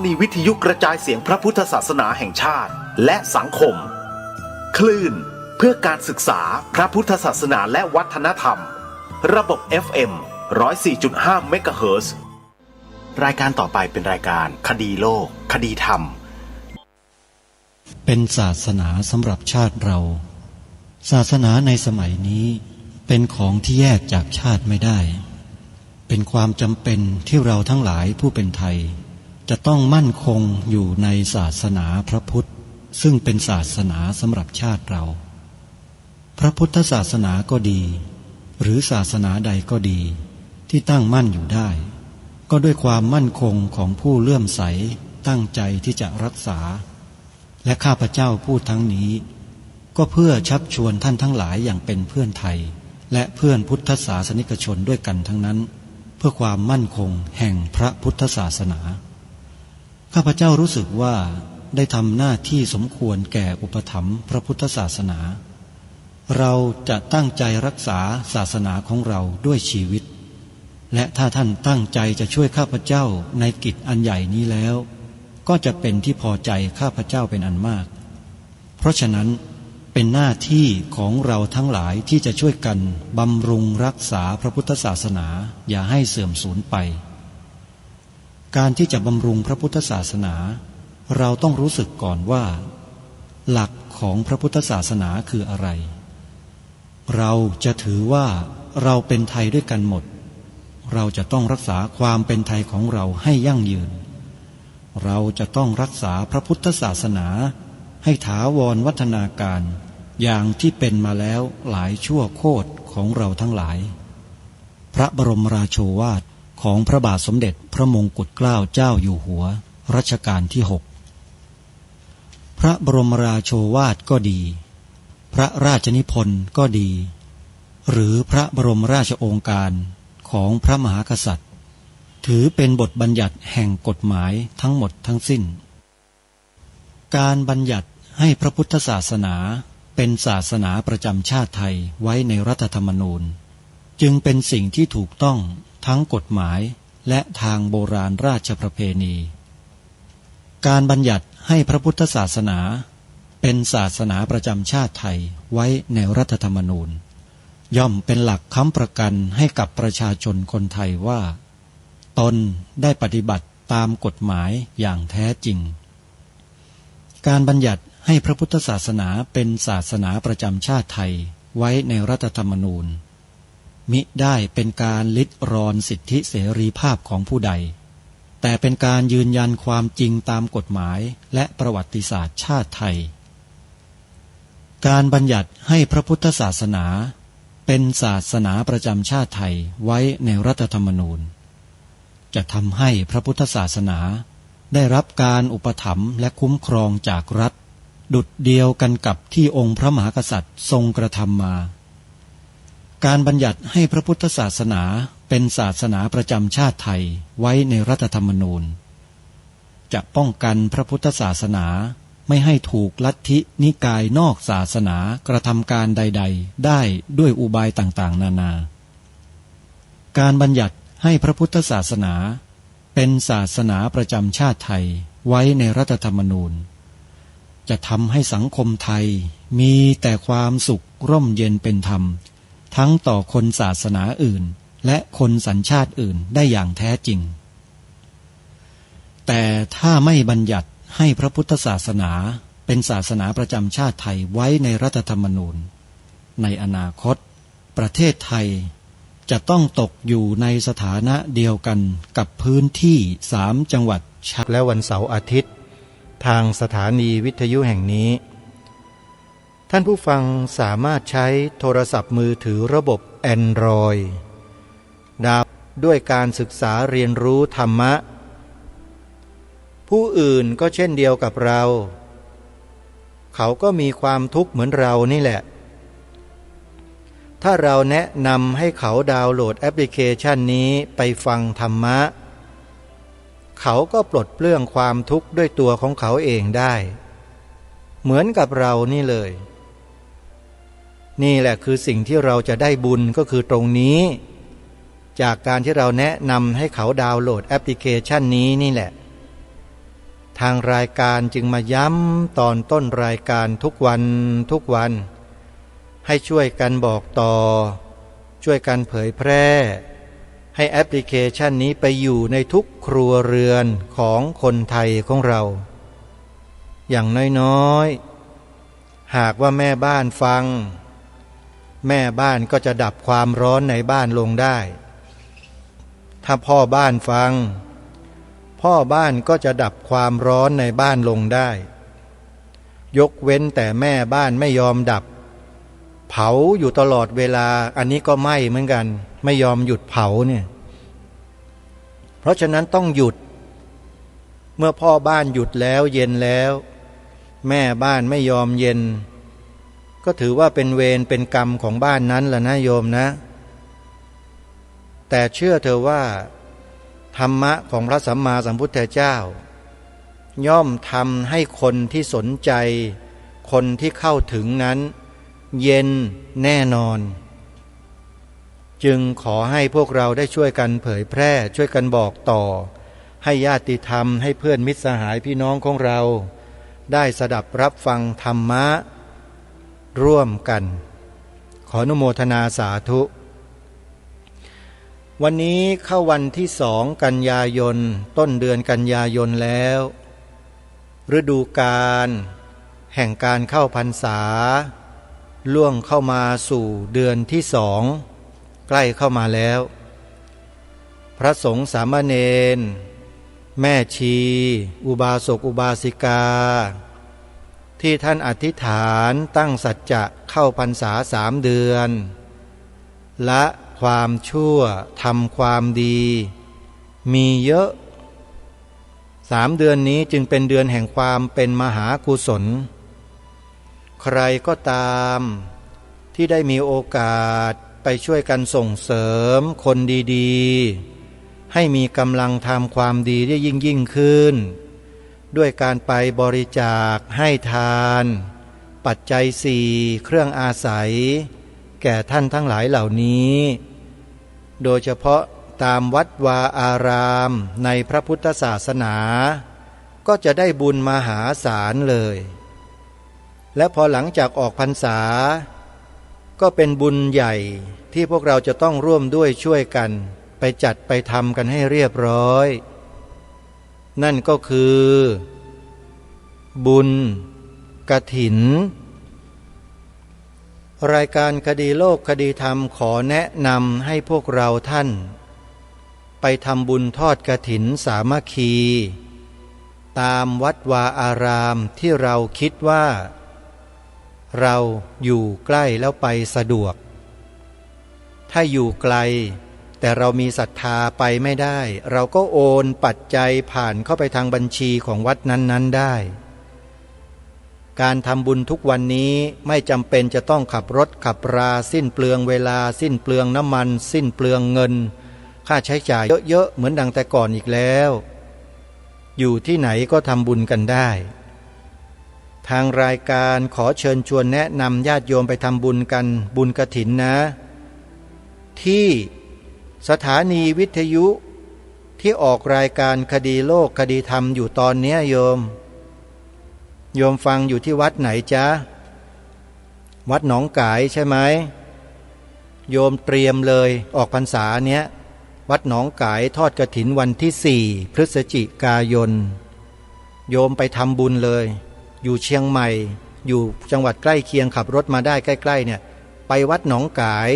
นีวิทยุกระจายเสียงพระพุทธศาสนาแห่งชาติและสังคมคลื่นเพื่อการศึกษาพระพุทธศาสนาและวัฒนธรรมระบบ FM 104.5 เมกะเฮิรตซ์รายการต่อไปเป็นรายการคดีโลกคดีธรรมเป็นศาสนาสำหรับชาติเราศาสนาในสมัยนี้เป็นของที่แยกจากชาติไม่ได้เป็นความจำเป็นที่เราทั้งหลายผู้เป็นไทยจะต้องมั่นคงอยู่ในศาสนาพระพุทธซึ่งเป็นศาสนาสำหรับชาติเราพระพุทธศาสนาก็ดีหรือศาสนาใดก็ดีที่ตั้งมั่นอยู่ได้ก็ด้วยความมั่นคงของผู้เลื่อมใสตั้งใจที่จะรักษาและข้าพเจ้าพูดทั้งนี้ก็เพื่อชักชวนท่านทั้งหลายอย่างเป็นเพื่อนไทยและเพื่อนพุทธศาสนิกชนด้วยกันทั้งนั้นเพื่อความมั่นคงแห่งพระพุทธศาสนาข้าพเจ้ารู้สึกว่าได้ทำหน้าที่สมควรแก่อุปถัมภ์พระพุทธศาสนาเราจะตั้งใจรักษาศาสนาของเราด้วยชีวิตและถ้าท่านตั้งใจจะช่วยข้าพเจ้าในกิจอันใหญ่นี้แล้วก็จะเป็นที่พอใจข้าพเจ้าเป็นอันมากเพราะฉะนั้นเป็นหน้าที่ของเราทั้งหลายที่จะช่วยกันบำรุงรักษาพระพุทธศาสนาอย่าให้เสื่อมสูญไปการที่จะบำรุงพระพุทธศาสนาเราต้องรู้สึกก่อนว่าหลักของพระพุทธศาสนาคืออะไรเราจะถือว่าเราเป็นไทยด้วยกันหมดเราจะต้องรักษาความเป็นไทยของเราให้ยั่งยืนเราจะต้องรักษาพระพุทธศาสนาให้ถาวรวัฒนาการอย่างที่เป็นมาแล้วหลายชั่วโคตรของเราทั้งหลายพระบรมราโชวาทของพระบาทสมเด็จพระมงกุฎเกล้าเจ้าอยู่หัวรัชกาลที่6พระบรมราโชวาทก็ดีพระราชนิพนธ์ก็ดีหรือพระบรมราชโองการของพระมหากษัตริย์ถือเป็นบทบัญญัติแห่งกฎหมายทั้งหมดทั้งสิ้นการบัญญัติให้พระพุทธศาสนาเป็นศาสนาประจำชาติไทยไว้ในรัฐธรรมนูญจึงเป็นสิ่งที่ถูกต้องทั้งกฎหมายและทางโบราณราชประเพณีการบัญญัติให้พระพุทธศาสนาเป็นศาสนาประจำชาติไทยไว้ในรัฐธรรมนูญย่อมเป็นหลักค้ำประกันให้กับประชาชนคนไทยว่าตนได้ปฏิบัติตามกฎหมายอย่างแท้จริงการบัญญัติให้พระพุทธศาสนาเป็นศาสนาประจำชาติไทยไว้ในรัฐธรรมนูญมิได้เป็นการลิดรอนสิทธิเสรีภาพของผู้ใดแต่เป็นการยืนยันความจริงตามกฎหมายและประวัติศาสตร์ชาติไทยการบัญญัติให้พระพุทธศาสนาเป็นศาสนาประจำชาติไทยไว้ในรัฐธรรมนูญจะทำให้พระพุทธศาสนาได้รับการอุปถัมภ์และคุ้มครองจากรัฐดุจเดียวกันกับที่องค์พระมหากษัตริย์ทรงกระทำมาการบัญญัติให้พระพุทธศาสนาเป็นศาสนาประจำชาติไทยไว้ในรัฐธรรมนูญจะป้องกันพระพุทธศาสนาไม่ให้ถูกลัทธินิกายนอกศาสนากระทำการใดๆได้ด้วยอุบายต่างๆนานาการบัญญัติให้พระพุทธศาสนาเป็นศาสนาประจำชาติไทยไว้ในรัฐธรรมนูญจะทำให้สังคมไทยมีแต่ความสุขร่มเย็นเป็นธรรมทั้งต่อคนศาสนาอื่นและคนสัญชาติอื่นได้อย่างแท้จริงแต่ถ้าไม่บัญญัติให้พระพุทธศาสนาเป็นศาสนาประจำชาติไทยไว้ในรัฐธรรมนูญในอนาคตประเทศไทยจะต้องตกอยู่ในสถานะเดียวกันกับพื้นที่3จังหวัดและวันเสาร์อาทิตย์ทางสถานีวิทยุแห่งนี้ท่านผู้ฟังสามารถใช้โทรศัพท์มือถือระบบ Android ดาวน์ด้วยการศึกษาเรียนรู้ธรรมะผู้อื่นก็เช่นเดียวกับเราเขาก็มีความทุกข์เหมือนเรานี่แหละถ้าเราแนะนำให้เขาดาวน์โหลดแอปพลิเคชันนี้ไปฟังธรรมะเขาก็ปลดเปลื้องความทุกข์ด้วยตัวของเขาเองได้เหมือนกับเรานี่เลยนี่แหละคือสิ่งที่เราจะได้บุญก็คือตรงนี้จากการที่เราแนะนำให้เขาดาวน์โหลดแอปพลิเคชันนี้นี่แหละ ทางรายการจึงมาย้ำตอนต้นรายการทุกวันให้ช่วยกันบอกต่อช่วยกันเผยแพร่ให้แอปพลิเคชันนี้ไปอยู่ในทุกครัวเรือนของคนไทยของเราอย่างน้อยๆหากว่าแม่บ้านฟังแม่บ้านก็จะดับความร้อนในบ้านลงได้ถ้าพ่อบ้านฟังพ่อบ้านก็จะดับความร้อนในบ้านลงได้ยกเว้นแต่แม่บ้านไม่ยอมดับเผาอยู่ตลอดเวลาอันนี้ก็ไหม้เหมือนกันไม่ยอมหยุดเผาเนี่ยเพราะฉะนั้นต้องหยุดเมื่อพ่อบ้านหยุดแล้วเย็นแล้วแม่บ้านไม่ยอมเย็นก็ถือว่าเป็นเวรเป็นกรรมของบ้านนั้นล่ะนะโยมนะแต่เชื่อเธอว่าธรรมะของพระสัมมาสัมพุทธเจ้าย่อมทำให้คนที่สนใจคนที่เข้าถึงนั้นเย็นแน่นอนจึงขอให้พวกเราได้ช่วยกันเผยแพร่ช่วยกันบอกต่อให้ญาติธรรมให้เพื่อนมิตรสหายพี่น้องของเราได้สดับรับฟังธรรมะร่วมกันขออนุโมทนาสาธุวันนี้เข้าวันที่2 กันยายนต้นเดือนกันยายนแล้วฤดูกาลแห่งการเข้าพรรษาล่วงเข้ามาสู่เดือนที่2ใกล้เข้ามาแล้วพระสงฆ์สามเณรแม่ชีอุบาสกอุบาสิกาที่ท่านอธิษฐานตั้งสัจจะเข้าพรรษา3 เดือนละความชั่วทำความดีมีเยอะ3 เดือนนี้จึงเป็นเดือนแห่งความเป็นมหากุศลใครก็ตามที่ได้มีโอกาสไปช่วยกันส่งเสริมคนดีๆให้มีกำลังทำความดีได้ยิ่งขึ้นด้วยการไปบริจาคให้ทานปัจจัย4เครื่องอาศัยแก่ท่านทั้งหลายเหล่านี้โดยเฉพาะตามวัดวาอารามในพระพุทธศาสนาก็จะได้บุญมหาศาลเลยและพอหลังจากออกพรรษาก็เป็นบุญใหญ่ที่พวกเราจะต้องร่วมด้วยช่วยกันไปจัดไปทำกันให้เรียบร้อยนั่นก็คือบุญกฐินรายการคดีโลกคดีธรรมขอแนะนำให้พวกเราท่านไปทำบุญทอดกฐินสามัคคีตามวัดวาอารามที่เราคิดว่าเราอยู่ใกล้แล้วไปสะดวกถ้าอยู่ไกลแต่เรามีศรัทธาไปไม่ได้เราก็โอนปัจจัยผ่านเข้าไปทางบัญชีของวัดนั้นๆได้การทำบุญทุกวันนี้ไม่จำเป็นจะต้องขับรถขับราสิ้นเปลืองเวลาสิ้นเปลืองน้ำมันสิ้นเปลืองเงินค่าใช้จ่ายเยอะๆเหมือนดังแต่ก่อนอีกแล้วอยู่ที่ไหนก็ทำบุญกันได้ทางรายการขอเชิญชวนแนะนำญาติโยมไปทำบุญกันบุญกฐินนะที่สถานีวิทยุที่ออกรายการคดีโลกคดีธรรมอยู่ตอนนี้โยมฟังอยู่ที่วัดไหนจ๊ะวัดหนองกายใช่ไหมโยมเตรียมเลยออกพรรษาเนี้ยวัดหนองกายทอดกฐินวันที่4 พฤศจิกายนโยมไปทำบุญเลยอยู่เชียงใหม่อยู่จังหวัดใกล้เคียงขับรถมาได้ใกล้ๆเนี่ยไปวัดหนองกาย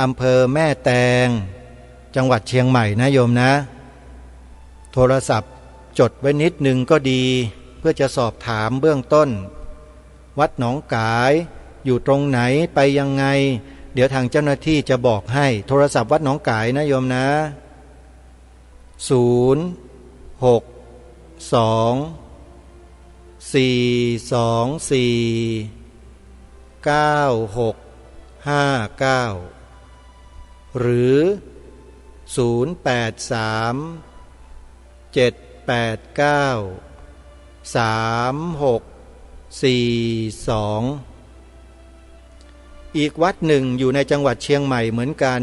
อำเภอแม่แตงจังหวัดเชียงใหม่นะโยมนะโทรศัพท์จดไว้นิดนึงก็ดีเพื่อจะสอบถามเบื้องต้นวัดหนองกายอยู่ตรงไหนไปยังไงเดี๋ยวทางเจ้าหน้าที่จะบอกให้โทรศัพท์วัดหนองกายนะโยมนะ062-424-9659หรือ083-789-3642อีกวัดหนึ่งอยู่ในจังหวัดเชียงใหม่เหมือนกัน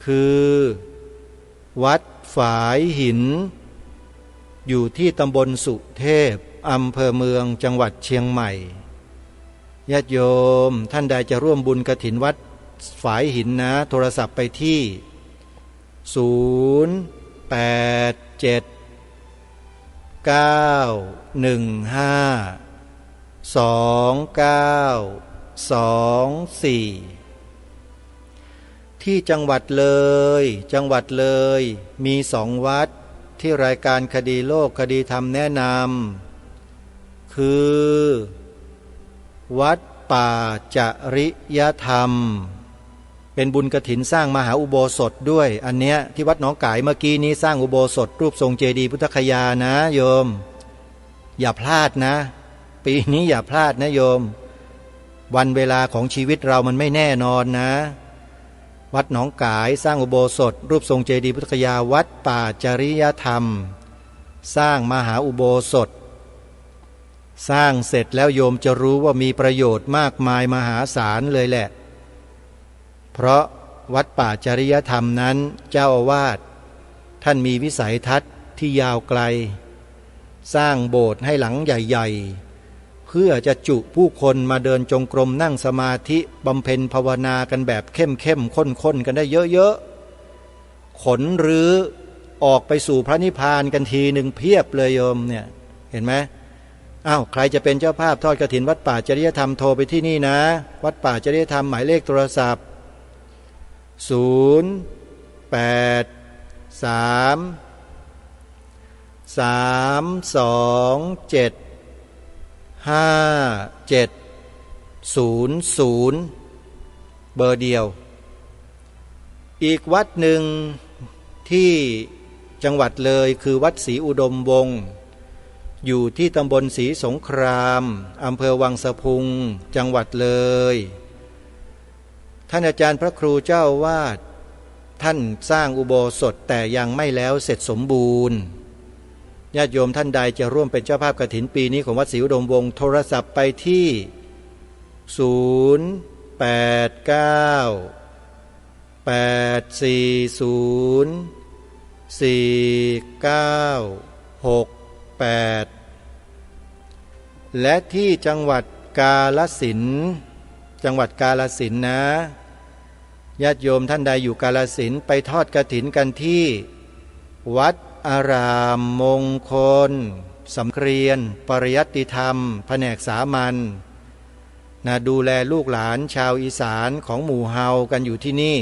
คือวัดฝายหิน อยู่ที่ตำบลสุเทพอำเภอเมืองจังหวัดเชียงใหม่ญาติโยมท่านใดจะร่วมบุญกฐินวัดฝายหินนะโทรศัพท์ไปที่0871152924ที่จังหวัดเลยมี2 วัดที่รายการคดีโลกคดีธรรมแนะนำคือวัดป่าจริยธรรมเป็นบุญกฐินสร้างมหาอุโบสถด้วยอันเนี้ยที่วัดหนองกายเมื่อกี้นี้สร้างอุโบสถรูปทรงเจดีย์พุทธคยานะโยมอย่าพลาดนะปีนี้อย่าพลาดนะโยมวันเวลาของชีวิตเรามันไม่แน่นอนนะวัดหนองกายสร้างอุโบสถรูปทรงเจดีย์พุทธคยาวัดป่าจริยธรรมสร้างมหาอุโบสถสร้างเสร็จแล้วโยมจะรู้ว่ามีประโยชน์มากมายมหาศาลเลยแหละเพราะวัดป่าจริยธรรมนั้นเจ้าอาวาสท่านมีวิสัยทัศน์ที่ยาวไกลสร้างโบสถ์ให้หลังใหญ่ๆเพื่อจะจุผู้คนมาเดินจงกรมนั่งสมาธิบำเพ็ญภาวนากันแบบเข้มข้นกันได้เยอะๆขนรื้อออกไปสู่พระนิพพานกันทีหนึ่งเพียบเลยโยมเนี่ยเห็นไหมอ้าวใครจะเป็นเจ้าภาพทอดกฐินวัดป่าจริยธรรมโทรไปที่นี่นะวัดป่าจริยธรรมหมายเลขโทรศัพท์0833275700เบอร์เดียวอีกวัดหนึ่งที่จังหวัดเลยคือวัดศรีอุดมวงศ์อยู่ที่ตำบลศรีสงครามอำเภอวังสะพุงจังหวัดเลยท่านอาจารย์พระครูเจ้าวาดท่านสร้างอุโบสถแต่ยังไม่แล้วเสร็จสมบูรณ์ญาติโยมท่านใดจะร่วมเป็นเจ้าภาพกฐินปีนี้ของวัดศรีอุดมวงศ์โทรศัพท์ไปที่0898404968และที่จังหวัดกาฬสินธุ์นะญาติโยมท่านใดอยู่กาฬสินธุ์ไปทอดกฐินกันที่วัดอารามมงคลสำเรียนปริยัติธรรมแผนกสามัญนะดูแลลูกหลานชาวอีสานของหมู่เฮากันอยู่ที่นี่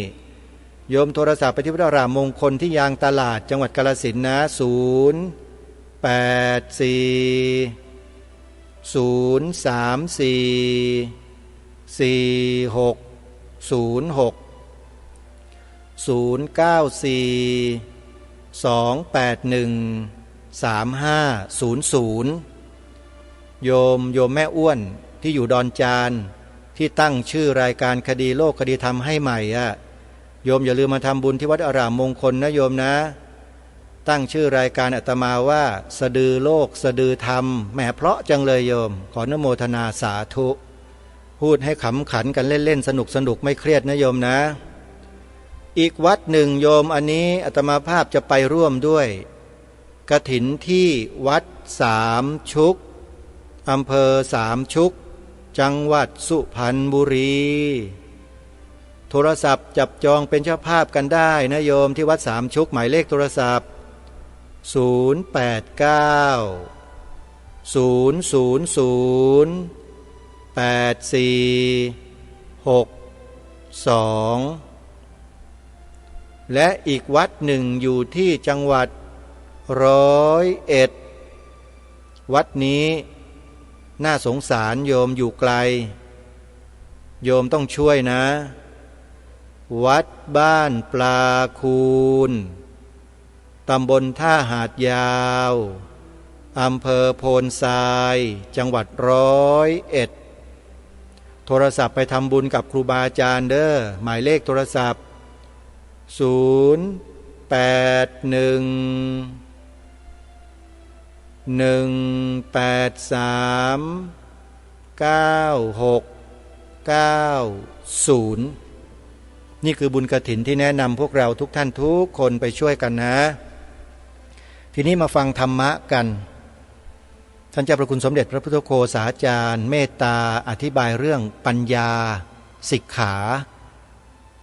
โยมโทรศัพท์ไปที่วัดอารามมงคลที่ยางตลาดจังหวัดกาฬสินธุ์นะ084-094-46-094-281-3500โยมแม่อ้วนที่อยู่ดอนจานที่ตั้งชื่อรายการคดีโลกคดีธรรมให้ใหม่โยมอย่าลืมมาทำบุญที่วัดอารามมงคลนะโยมนะตั้งชื่อรายการอาตมาว่าสะดือโลกสะดือธรรมแหมเพราะจังเลยโยมขออนุโมทนาสาธุพูดให้ขำขันกันเล่นๆสนุกไม่เครียดนะโยมนะอีกวัดหนึ่งโยมอันนี้อาตมาภาพจะไปร่วมด้วยกฐินที่วัดสามชุกอำเภอสามชุกจังหวัดสุพรรณบุรีโทรศัพท์จับจองเป็นเจ้าภาพกันได้นะโยมที่วัดสามชุกหมายเลขโทรศัพท์0890008462และอีกวัดหนึ่งอยู่ที่จังหวัด101วัดนี้น่าสงสารโยมอยู่ไกลโยมต้องช่วยนะวัดบ้านปลาคูนตำบลท่าหาดยาวอำเภอโพนทรายจังหวัด101โทรศัพท์ไปทำบุญกับครูบาอาจารย์เด้อหมายเลขโทรศัพท์0811839690นี่คือบุญกฐินที่แนะนำพวกเราทุกท่านทุกคนไปช่วยกันนะ ทีนี้มาฟังธรรมะกันท่านเจ้าพระคุณสมเด็จพระพุทธโฆษาจารย์เมตตาอธิบายเรื่องปัญญาสิกขา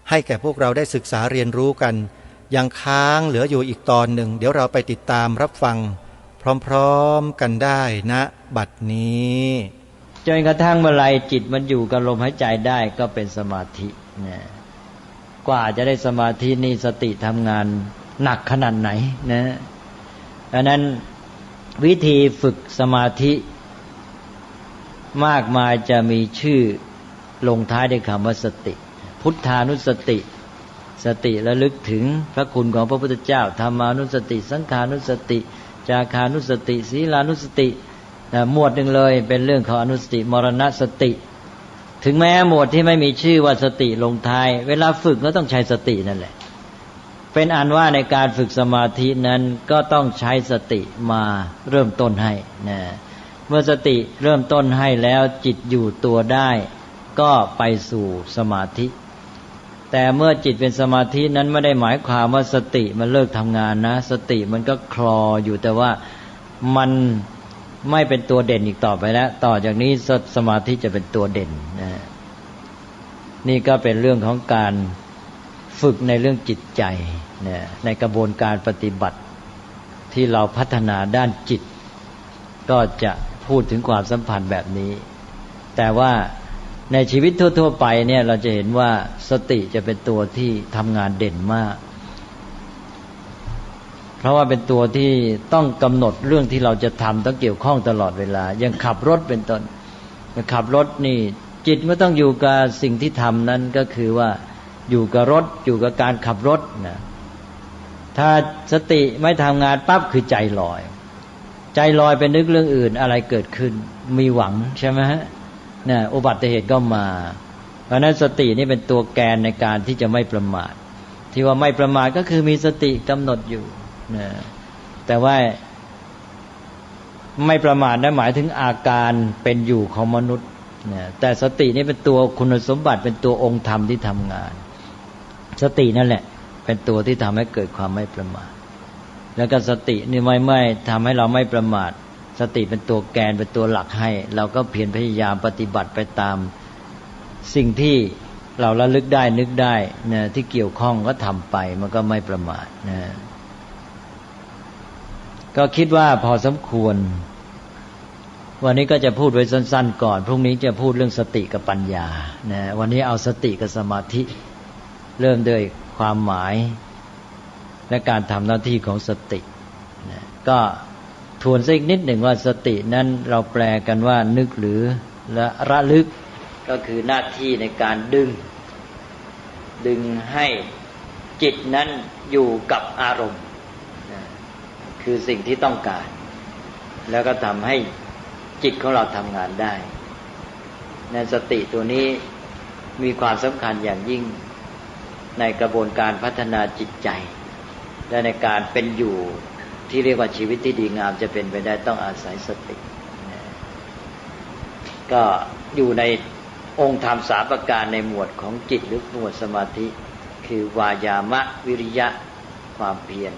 ให้แก่พวกเราได้ศึกษาเรียนรู้กันยังค้างเหลืออยู่อีกตอนหนึ่งเดี๋ยวเราไปติดตามรับฟังพร้อมๆกันได้นะบัดนี้จนกระทั่งเมื่อไรจิตมันอยู่กับลมหายใจได้ก็เป็นสมาธินะกว่าจะได้สมาธินี่สติทำงานหนักขนาดไหนนะดังนั้นวิธีฝึกสมาธิมากมายจะมีชื่อลงท้ายด้วยคำว่าสติพุทธานุสติสติระลึกถึงพระคุณของพระพุทธเจ้าธรรมานุสติสังฆานุสติจาคานุสติศีลานุสติหมวดหนึ่งเลยเป็นเรื่องของอนุสติมรณสติถึงแม้หมวดที่ไม่มีชื่อว่าสติลงท้ายเวลาฝึกก็ต้องใช้สตินั่นแหละเป็นอันว่าในการฝึกสมาธินั้นก็ต้องใช้สติมาเริ่มต้นให้นะเมื่อสติเริ่มต้นให้แล้วจิตอยู่ตัวได้ก็ไปสู่สมาธิแต่เมื่อจิตเป็นสมาธินั้นไม่ได้หมายความว่าสติมันเลิกทำงานนะสติมันก็คลออยู่แต่ว่ามันไม่เป็นตัวเด่นอีกต่อไปแล้วต่อจากนี้สมาธิจะเป็นตัวเด่นนะนี่ก็เป็นเรื่องของการฝึกในเรื่องจิตใจนะในกระบวนการปฏิบัติที่เราพัฒนาด้านจิตก็จะพูดถึงความสัมพันธ์แบบนี้แต่ว่าในชีวิตทั่วๆไปเนี่ยเราจะเห็นว่าสติจะเป็นตัวที่ทำงานเด่นมากเพราะว่าเป็นตัวที่ต้องกำหนดเรื่องที่เราจะทำต้องเกี่ยวข้องตลอดเวลาอย่างขับรถเป็นต้นขับรถนี่จิตก็ต้องอยู่กับสิ่งที่ทำนั้นก็คือว่าอยู่กับรถอยู่กับการขับรถนะถ้าสติไม่ทำงานปั๊บคือใจลอยไปนึกเรื่องอื่นอะไรเกิดขึ้นมีหวังใช่ไหมฮะเนี่ยอุบัติเหตุก็มาเพราะนั้นสตินี่เป็นตัวแกนในการที่จะไม่ประมาทที่ว่าไม่ประมาทก็คือมีสติกำหนดอยู่นะแต่ว่าไม่ประมาทนั้นหมายถึงอาการเป็นอยู่ของมนุษย์นะแต่สตินี่เป็นตัวคุณสมบัติเป็นตัวองค์ธรรมที่ทำงานสตินั่นแหละเป็นตัวที่ทำให้เกิดความไม่ประมาทแล้วก็สตินี่ไม่ทำให้เราไม่ประมาทสติเป็นตัวแกนเป็นตัวหลักให้เราก็เพียรพยายามปฏิบัติไปตามสิ่งที่เราระลึกได้นึกได้นะที่เกี่ยวข้องก็ทำไปมันก็ไม่ประมาทนะก็คิดว่าพอสมควรวันนี้ก็จะพูดไว้สั้นๆก่อนพรุ่งนี้จะพูดเรื่องสติกับปัญญานะวันนี้เอาสติกับสมาธิเริ่มด้วยความหมายและการทำหน้าที่ของสตินะก็ทวนสักนิดหนึ่งว่าสตินั้นเราแปลกันว่านึกหรือและระลึกก็คือหน้าที่ในการดึงให้จิตนั้นอยู่กับอารมณ์คือสิ่งที่ต้องการแล้วก็ทำให้จิตของเราทำงานได้ในสติตัวนี้มีความสำคัญอย่างยิ่งในกระบวนการพัฒนาจิตใจและในการเป็นอยู่ที่เรียกว่าชีวิตที่ดีงามจะเป็นไปได้ต้องอาศัยสติก็อยู่ในองค์ธรรม3ประการในหมวดของจิตหรือหมวดสมาธิคือวายามะวิริยะความเพียร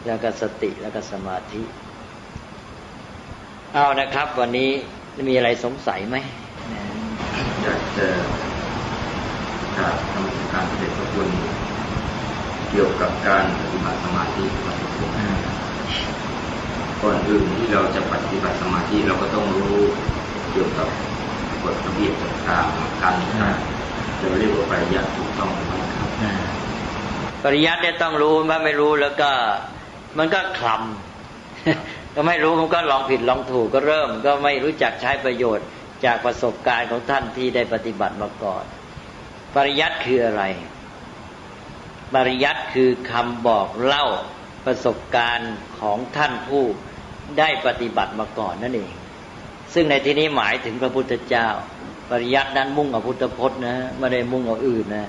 แล้วก็สติแล้วก็สมาธิเอานะครับวันนี้มีอะไรสงสัยไหมอยากจะถามคำการเด็ดพระคุณเกี่ยวกับการปฏิบัติสมาธิก่อนอื่นที่เราจะปฏิบัติสมาธิเราก็ต้องรู้เกี่ยวกับกฎระเบียบต่างๆการจะเรียกว่าปริยัติถูกต้องไหมครับปริยัติเนี่ยต้องรู้ถ้าไม่รู้แล้วก็มันก็คลำก็ไม่รู้มันก็ลองผิดลองถูกก็เริ่มก็ไม่รู้จักใช้ประโยชน์จากประสบการณ์ของท่านที่ได้ปฏิบัติมาก่อนปริยัติคืออะไรปริยัติคือคำบอกเล่าประสบการณ์ของท่านผู้ได้ปฏิบัติมาก่อนนั่นเองซึ่งในที่นี้หมายถึงพระพุทธเจ้าปริยัตินั้นมุ่งเอาพุทธพจน์นะไม่ได้มุ่งเอาอื่นนะ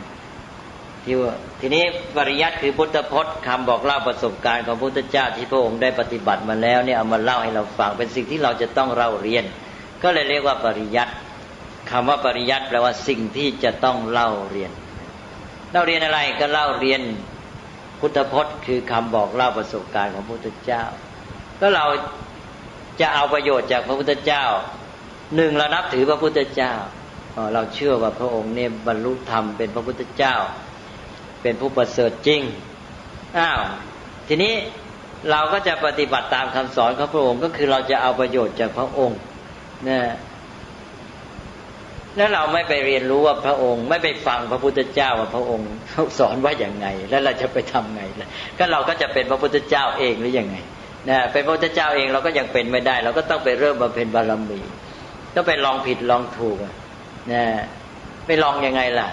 ทีนี้ปริยัติคือพุทธพจน์คำบอกเล่าประสบการณ์ของพระพุทธเจ้าที่พระองค์ได้ปฏิบัติมาแล้วเนี่ยเอามาเล่าให้เราฟังเป็นสิ่งที่เราจะต้องเล่าเรียนก็เลยเรียกว่าปริยัติคำว่าปริยัติแปลว่าสิ่งที่จะต้องเล่าเรียนอะไรก็เล่าเรียน พุทธพจน์คือคำบอกเล่าประสบการณ์ของพระพุทธเจ้าแล้วเราจะเอาประโยชน์จากพระพุทธเจ้าหนึ่งเรานับถือพระพุทธเจ้าเราเชื่อว่าพระองค์เนี่ยบรรลุธรรมเป็นพระพุทธเจ้าเป็นผู้ประเสริฐจริงทีนี้เราก็จะปฏิบัติตามคำสอนของพระองค์ก็คือเราจะเอาประโยชน์จากพระองค์นะแล้วเราไม่ไปเรียนรู้ว่าพระองค์ไม่ไปฟังพระพุทธเจ้าว่าพระองค์สอนว่าอย่างไงแล้วเราจะไปทำไงล่ะก็เราก็จะเป็นพระพุทธเจ้าเองหรือยังไงนะเป็นพระพุทธเจ้าเองเราก็ยังเป็นไม่ได้เราก็ต้องไปเริ่มบำเพ็ญบารมีต้องไปลองผิดลองถูกนะไปลองยังไงล่ะ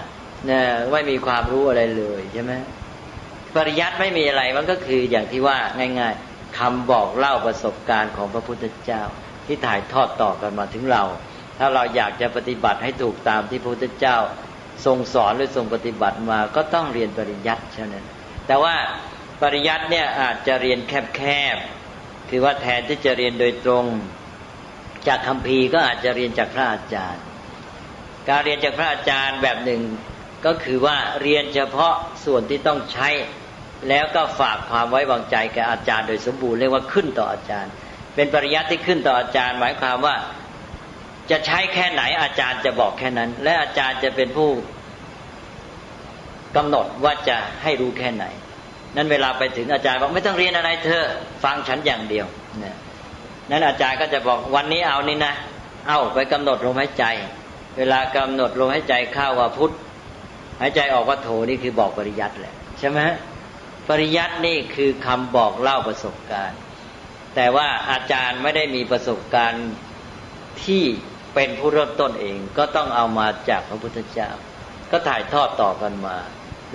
นะไม่มีความรู้อะไรเลยใช่ไหมปริยัติไม่มีอะไรมันก็คืออย่างที่ว่าง่ายๆคำบอกเล่าประสบการณ์ของพระพุทธเจ้าที่ถ่ายทอดต่อกันมาถึงเราถ้าเราอยากจะปฏิบัติให้ถูกตามที่พระพุทธเจ้าทรงสอนหรือทรงปฏิบัติมาก็ต้องเรียนปริยัติเท่านั้นแต่ว่าปริยัติเนี่ยอาจจะเรียนแคบๆคือว่าแทนที่จะเรียนโดยตรงจากคัมภีร์ก็อาจจะเรียนจากพระอาจารย์การเรียนจากพระอาจารย์แบบหนึ่งก็คือว่าเรียนเฉพาะส่วนที่ต้องใช้แล้วก็ฝากความไว้วางใจแก่อาจารย์โดยสมบูรณ์เรียกว่าขึ้นต่ออาจารย์เป็นปริยัติที่ขึ้นต่ออาจารย์หมายความว่าจะใช้แค่ไหนอาจารย์จะบอกแค่นั้นและอาจารย์จะเป็นผู้กำหนดว่าจะให้รู้แค่ไหนนั้นเวลาไปถึงอาจารย์บอกไม่ต้องเรียนอะไรเธอฟังฉันอย่างเดียวนั้นอาจารย์ก็จะบอกวันนี้เอานี่นะเอาไปกำหนดลมหายใจเวลากำหนดลมหายใจเข้าว่าพุทธหายใจออกว่าโธนี่คือบอกปริยัติแหละใช่ไหมปริยัตินี่คือคำบอกเล่าประสบการณ์แต่ว่าอาจารย์ไม่ได้มีประสบการณ์ที่เป็นผู้เริ่มต้นเองก็ต้องเอามาจากพระพุทธเจ้าก็ถ่ายทอดต่อกันมา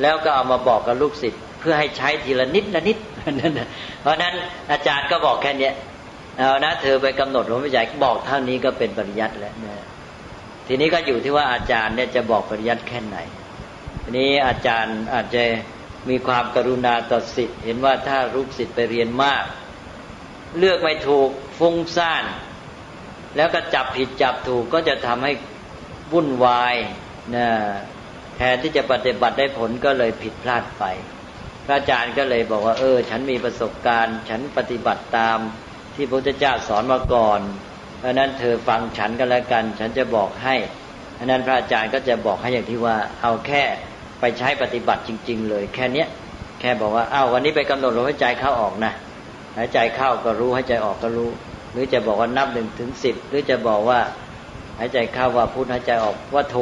แล้วก็เอามาบอกกับลูกศิษย์เพื่อให้ใช้ทีละนิดละนิดเพราะนั้นอาจารย์ก็บอกแค่นี้เอานะเธอไปกำหนดลมหายใจบอกเท่านี้ก็เป็นปริยัติแล้วนะทีนี้ก็อยู่ที่ว่าอาจารย์เนี่ยจะบอกปริยัติแค่ไหนทีนี้อาจารย์อาจจะมีความกรุณาต่อศิษย์เห็นว่าถ้าลูกศิษย์ไปเรียนมากเลือกไม่ถูกฟุ้งซ่านแล้วก็จับผิดจับถูกก็จะทำให้วุ่นวายนะแทนที่จะปฏิบัติได้ผลก็เลยผิดพลาดไปพระอาจารย์ก็เลยบอกว่าฉันมีประสบการณ์ฉันปฏิบัติตามที่พระพุทธเจ้าสอนมาก่อนเพราะนั้นเธอฟังฉันก็แล้วกันฉันจะบอกให้เพราะนั้นพระอาจารย์ก็จะบอกให้อย่างที่ว่าเอาแค่ไปใช้ปฏิบัติจริงๆเลยแค่เนี้ยแค่บอกว่าวันนี้ไปกำหนดลมหายใจเข้าออกนะหายใจเข้าก็รู้หายใจออกก็รู้หรือจะบอกว่านับ1 ถึง 10หรือจะบอกว่าหายใจเข้าว่าพุทธหายใจออกว่าโท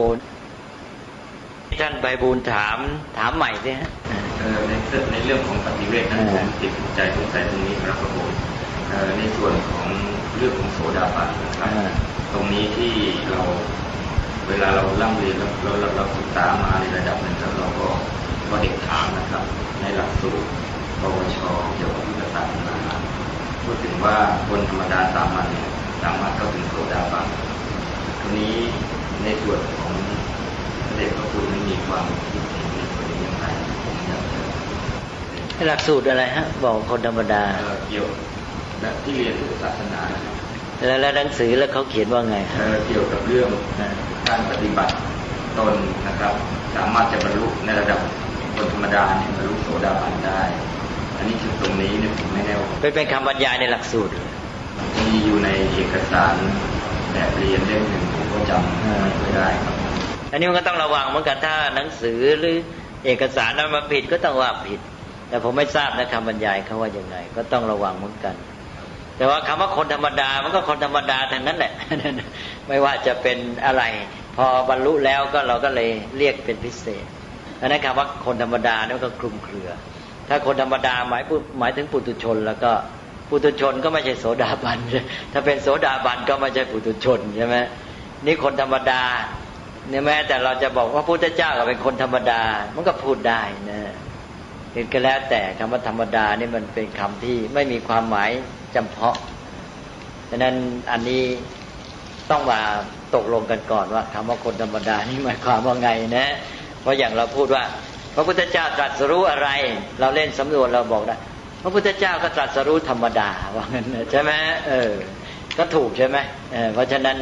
ท่านไพบูลย์ถามใหม่สิฮะในเรื่องของปฏิเวทนั้นผมติดใจสงสัยตรงนี้ครับผมในส่วนของเรื่องของโสดาบันนะครับตรงนี้ที่เราเวลาเราล่ำเรียนเราศึกษามาในระดับหนึ่งแล้วเราก็เด็กถามนะครับในหลักสูตรปวชเกี่ยวกับพุทธศาสนาพูดถึงว่าคนธรรมดาสามัญเนี่ยสามารถเข้าถึงโสดาบันทีนี้ในส่วนของเด็กพระคุณนั้นมีความคิดเห็นในส่วนนี้อย่างไรผมอยากจะหลักสูตรอะไรฮะบอกคนธรรมดาเกี่ยวกับที่เรียนศาสนาแล้วหนังสือแล้วเขาเขียนว่าไงเกี่ยวกับเรื่องการปฏิบัติตนนะครับสามารถจะบรรลุในระดับคนธรรมดาเนี่ยบรรลุโสดาบันได้อันนี้จุดตรงนี้เนี่ยผมไม่แน่เป็นคำบรรยายในหลักสูตรมีอยู่ในเอกสารแบบเรียนเล่มหนึ่งผมก็จำไม่ได้ครับอันนี้มันก็ต้องระวังเหมือนกันถ้าหนังสือหรือเอกสารนั้นมาผิดก็ต้องว่าผิดแต่ผมไม่ทราบนะคำบรรยายเขาว่ายังไงก็ต้องระวังเหมือนกันแต่ว่าคำว่าคนธรรมดามันก็คนธรรมดาทั้งนั้นแหละไม่ว่าจะเป็นอะไรพอบรรลุแล้วก็เราก็เลยเรียกเป็นพิเศษดังนั้นคำว่าคนธรรมดาเนี่ยก็คลุมเครือถ้าคนธรรมดาหมายถึงปุถุชนแล้วก็ปุถุชนก็ไม่ใช่โสดาบันถ้าเป็นโสดาบันก็ไม่ใช่ปุถุชนใช่ไหมนี่คนธรรมดาเนี่ยแม้แต่เราจะบอกว่าพระพุทธเจ้าก็เป็นคนธรรมดามันก็พูดได้นะเห็นก็แล้วแต่คำว่าธรรมดานี่มันเป็นคำที่ไม่มีความหมายจำเพาะดังนั้นอันนี้ต้องมาตกลงกันก่อนว่าคำว่าคนธรรมดานี่หมายความว่าไงนะเพราะอย่างเราพูดว่าพระพุทธเจ้าตรัสรู้อะไรเราเล่นสำนวนเราบอกได้พระพุทธเจ้าก็ตรัสรู้ธรรมดาว่างั้นใช่ไหมก็ถูกใช่ไหมเพราะฉะนั้น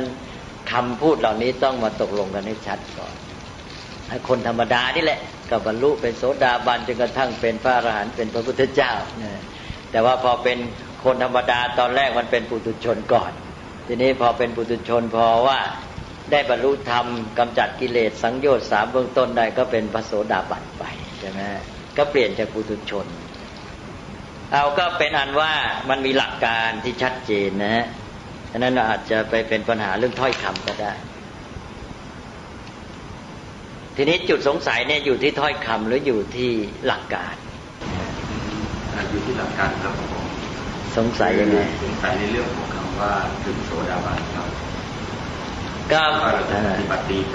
คำพูดเหล่านี้ต้องมาตกลงกันให้ชัดก่อนให้คนธรรมดานี่แหละ ก็บรรลุเป็นโสดาบันจนกระทั่งเป็นพระอรหันต์เป็นพระพุทธเจ้าแต่ว่าพอเป็นคนธรรมดาตอนแรกมันเป็นปุถุชนก่อนทีนี้พอเป็นปุถุชนพอว่าได้บรรลุธรรมกำจัดกิเลสสังโยชน์3เบื้องต้นได้ก็เป็นพระโสดาบันไปใช่ไหมก็เปลี่ยนจากปุถุชนเอาก็เป็นอันว่ามันมีหลักการที่ชัดเจนนะฮะฉะนั้นอาจจะไปเป็นปัญหาเรื่องถ้อยคำก็ได้ทีนี้จุดสงสัยเนี่ยอยู่ที่ถ้อยคำหรืออยู่ที่หลักการอยู่ที่หลักการครับผมสงสัยยังไงสงสัยในเรื่องของคำว่าถึงโสดาบันครับก็เราจะป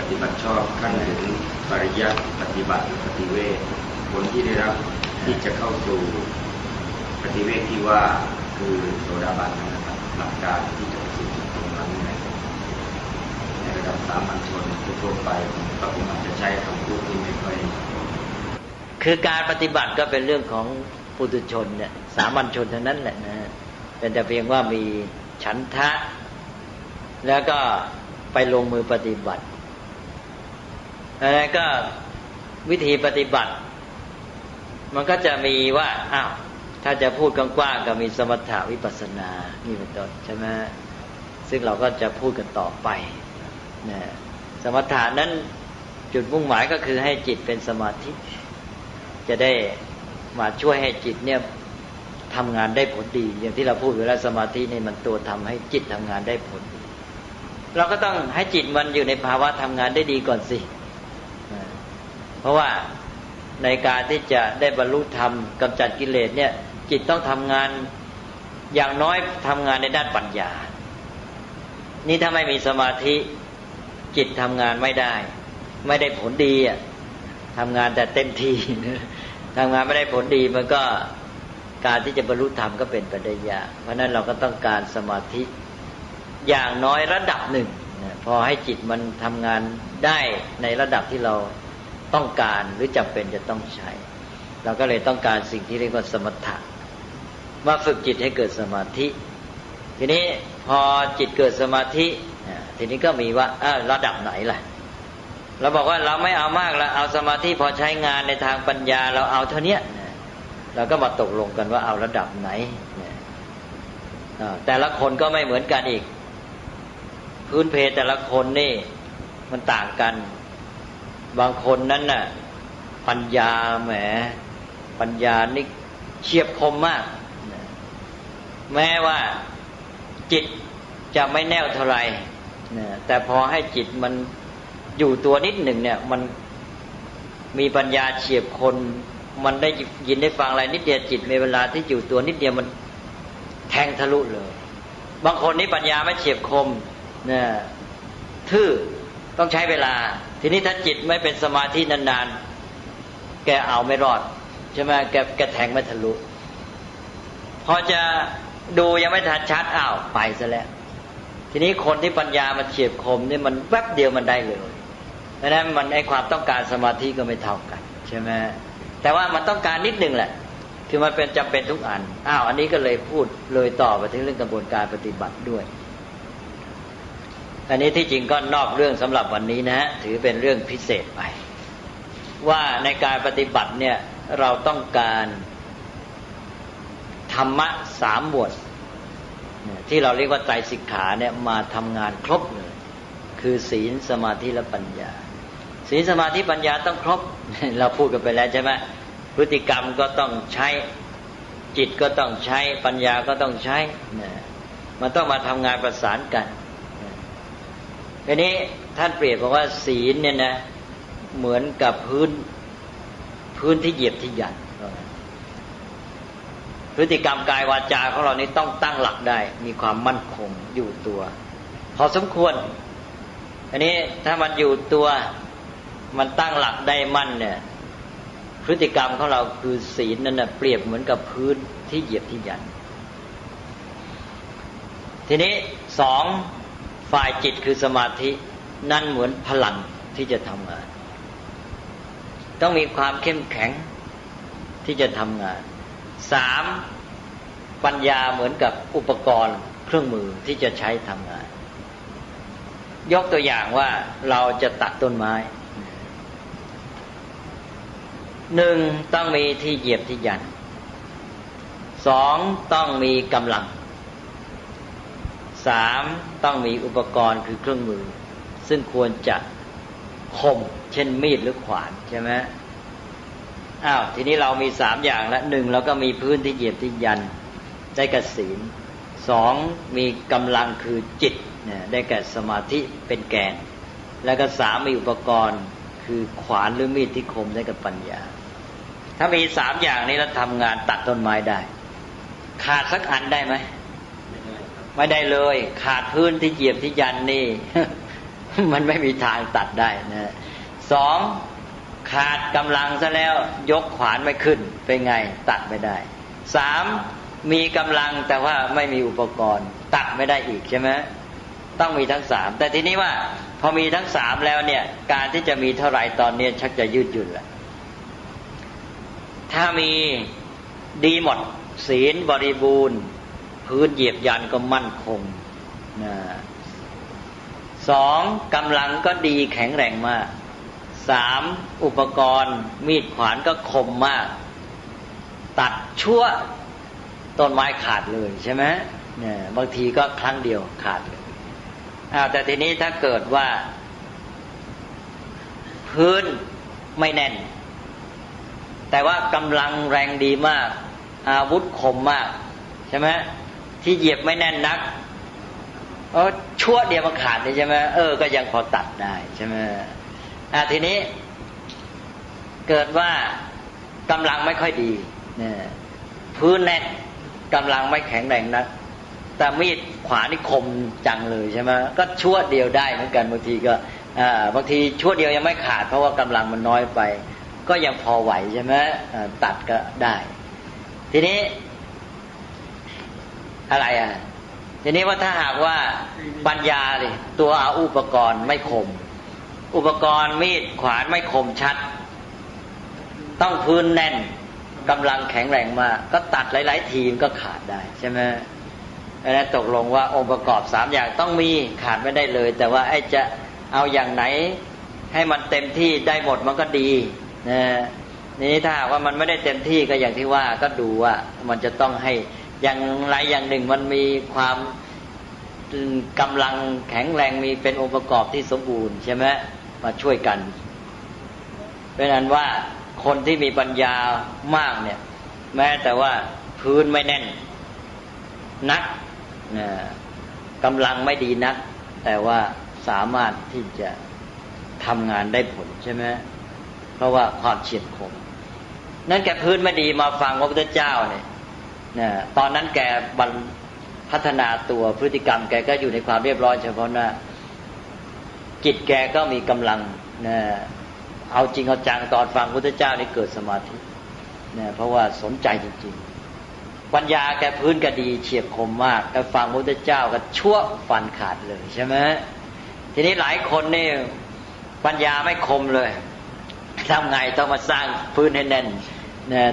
ฏิบัติชอบขั้นถึงปริยัติปฏิบัติปฏิเวทผลที่ได้รับที่จะเข้าสู่ปฏิเวทที่ว่าคือโสดาบันนะครับหลักการที่จะสู่ตรงนั้นในระดับสามัญชนทั่วไปก็คงอาจจะใช้คำพูดที่ไม่ค่อยคือการปฏิบัติก็เป็นเรื่องของปุถุชนเนี่ยสามัญชนเท่านั้นแหละนะเป็นแต่เพียงว่ามีฉันทะแล้วก็ไปลงมือปฏิบัติแล้วก็วิธีปฏิบัติมันก็จะมีว่าอ้าวถ้าจะพูดกว้างๆก็มีสมถะวิปัสสนานี่เป็นต้นใช่ไหมซึ่งเราก็จะพูดกันต่อไปนะสมถะนั้นจุดมุ่งหมายก็คือให้จิตเป็นสมาธิจะได้มาช่วยให้จิตเนี่ยทำงานได้ผลดีอย่างที่เราพูดอยู่แล้วสมาธินี่มันตัวทำให้จิตทำงานได้ผลเราก็ต้องให้จิตมันอยู่ในภาวะทำงานได้ดีก่อนสิเพราะว่าในการที่จะได้บรรลุธรรมกำจัดกิเลสเนี่ยจิตต้องทำงานอย่างน้อยทำงานในด้านปัญญานี่ถ้าไม่มีสมาธิจิตทำงานไม่ได้ผลดีอ่ะทำงานแต่เต็มที่ทำงานไม่ได้ผลดีมันก็การที่จะบรรลุธรรมก็เป็นไปได้ยากเพราะนั้นเราก็ต้องการสมาธิอย่างน้อยระดับหนึ่งพอให้จิตมันทำงานได้ในระดับที่เราต้องการหรือจำเป็นจะต้องใช้เราก็เลยต้องการสิ่งที่เรียกว่าสมถะมาฝึกจิตให้เกิดสมาธิทีนี้พอจิตเกิดสมาธิทีนี้ก็มีว่าระดับไหนล่ะเราบอกว่าเราไม่เอามากแล้วเอาสมาธิพอใช้งานในทางปัญญาเราเอาเท่านี้เราก็มาตกลงกันว่าเอาระดับไหนแต่ละคนก็ไม่เหมือนกันอีกพื้นเพแต่ละคนนี่มันต่างกันบางคนนั้นน่ะปัญญาแหมปัญญานี่เฉียบคมมากแม้ว่าจิตจะไม่แน่วเท่าไหร่แต่พอให้จิตมันอยู่ตัวนิดหนึ่งเนี่ยมันมีปัญญาเฉียบคนมันได้ยินได้ฟังอะไรนิดเดียวจิตในเวลาที่อยู่ตัวนิดเดียวมันแทงทะลุเลยบางคนนี่ปัญญาไม่เฉียบคมเนี่ยทื่อต้องใช้เวลาทีนี้ถ้าจิตไม่เป็นสมาธินานๆแกเอาไม่รอดใช่ไหมแกแทงไม่ทะลุพอจะดูยังไม่ทันชัดอ้าวไปซะแล้วทีนี้คนที่ปัญญามันเฉียบคมนี่มันแวบเดียวมันได้เลยเพราะฉะนั้นมันไอ้ความต้องการสมาธิก็ไม่เท่ากันใช่ไหมแต่ว่ามันต้องการนิดนึงแหละคือมันเป็นจำเป็นทุกอันอันนี้ก็เลยพูดเลยต่อไปถึงเรื่องกระบวนการปฏิบัติด้วยอันนี้ที่จริงก็นอกเรื่องสำหรับวันนี้นะฮะถือเป็นเรื่องพิเศษไปว่าในการปฏิบัติเนี่ยเราต้องการธรรมะ3หมวดที่เราเรียกว่าไตรสิกขาเนี่ยมาทำงานครบเลยคือศีลสมาธิและปัญญาศีลสมาธิปัญญาต้องครบเราพูดกันไปแล้วใช่ไหมพฤติกรรมก็ต้องใช้จิตก็ต้องใช้ปัญญาก็ต้องใช้มันต้องมาทำงานประสานกันทีนี้ท่านเปรียบบอกว่าศีลเนี่ยนะเหมือนกับพื้นที่เหยียบที่หยัดพฤติกรรมกายวาจาของเรานี้ต้องตั้งหลักได้มีความมั่นคงอยู่ตัวพอสมควรอันนี้ถ้ามันอยู่ตัวมันตั้งหลักได้มั่นเนี่ยพฤติกรรมของเราคือศีลนั่นน่ะเปรียบเหมือนกับพื้นที่เหยียบที่หยัดทีนี้2ฝ่ายจิตคือสมาธินั่นเหมือนพลังที่จะทำงานต้องมีความเข้มแข็งที่จะทำงาน3ปัญญาเหมือนกับอุปกรณ์เครื่องมือที่จะใช้ทำงานยกตัวอย่างว่าเราจะตัดต้นไม้ 1ต้องมีที่เหยียบที่ยัน2ต้องมีกำลัง3ต้องมีอุปกรณ์คือเครื่องมือซึ่งควรจะคมเช่นมีดหรือขวานใช่ไหมทีนี้เรามี3อย่างแล้ว1เราก็มีพื้นที่เหยียบที่ยันได้แก่ศีล2มีกำลังคือจิตได้แก่สมาธิเป็นแกนแล้วก็3มีอุปกรณ์คือขวานหรือมีดที่คมได้แก่ปัญญาถ้ามี3อย่างนี้แล้วทำงานตัดต้นไม้ได้ขาดสักอันได้ไหมไม่ได้เลยขาดพื้นที่เหยียบที่ยันนี่ มันไม่มีทางตัดได้นะ2ขาดกำลังซะแล้วยกขวานไม่ขึ้นเป็นไงตัดไม่ได้3มีกำลังแต่ว่าไม่มีอุปกรณ์ตัดไม่ได้อีกใช่ไหมต้องมีทั้ง3แต่ทีนี้ว่าพอมีทั้ง3แล้วเนี่ยการที่จะมีเท่าไหร่ตอนนี้ชักจะยืดหยุ่นแล้วถ้ามีดีหมดศีลบริบูรณ์พื้นเหยียบยันก็มั่นคงนะ2กำลังก็ดีแข็งแรงมาก3อุปกรณ์มีดขวานก็คมมากตัดชั่วต้นไม้ขาดเลยใช่ไหมเนี่ยบางทีก็ครั้งเดียวขาดเลยแต่ทีนี้ถ้าเกิดว่าพื้นไม่แน่นแต่ว่ากำลังแรงดีมากอาวุธคมมากใช่ไหมที่เหยียบไม่แน่นนักชั่วเดียวมันขาดเลยใช่ไหมก็ยังพอตัดได้ใช่ไหมทีนี้เกิดว่ากำลังไม่ค่อยดีเนี่ยพื้นแน่นกำลังไม่แข็งแรงนักแต่มีดขวานี่คมจังเลยใช่ไหมก็ชั่วเดียวได้เหมือนกันบางทีก็บางทีชั่วเดียวยังไม่ขาดเพราะว่ากำลังมันน้อยไปก็ยังพอไหวใช่ไหมตัดก็ได้ทีนี้อะไรทีนี้ว่าถ้าหากว่าปัญญาดิตัวอุปกรณ์ไม่คมอุปกรณ์มีดขวานไม่คมชัดต้องพื้นแน่นกำลังแข็งแรงมากก็ตัดหลายๆทีมก็ขาดได้ใช่ไหมแล้วตกลงว่าองค์ประกอบ3อย่างต้องมีขาดไม่ได้เลยแต่ว่าจะเอาอย่างไหนให้มันเต็มที่ได้หมดมันก็ดีนี่ถ้าหากว่ามันไม่ได้เต็มที่ก็อย่างที่ว่าก็ดูว่ามันจะต้องให้อย่างไรอย่างหนึ่งมันมีความกำลังแข็งแรงมีเป็นองค์ประกอบที่สมบูรณ์ใช่ไหมมาช่วยกันเพราะนั้นว่าคนที่มีปัญญามากเนี่ยแม้แต่ว่าพื้นไม่แน่นนักกำลังไม่ดีนักแต่ว่าสามารถที่จะทำงานได้ผลใช่ไหมเพราะว่าความเฉียบคมนั่นแกพื้นไม่ดีมาฟังพระพุทธเจ้าเนี่ยตอนนั้นแกพัฒนาตัวพฤติกรรมแกก็อยู่ในความเรียบร้อยเฉพาะหน้าจิตแกก็มีกำลังเอาจริงเอาจังตอนฟังพระพุทธเจ้านี่เกิดสมาธิเพราะว่าสนใจจริงๆปัญญาแกพื้นก็ดีเฉียบคมมากแต่ฟังพระพุทธเจ้าก็ชั่วฟันขาดเลยใช่ไหมทีนี้หลายคนนี่ปัญญาไม่คมเลยทำไงต้องมาสร้างพื้นให้แน่น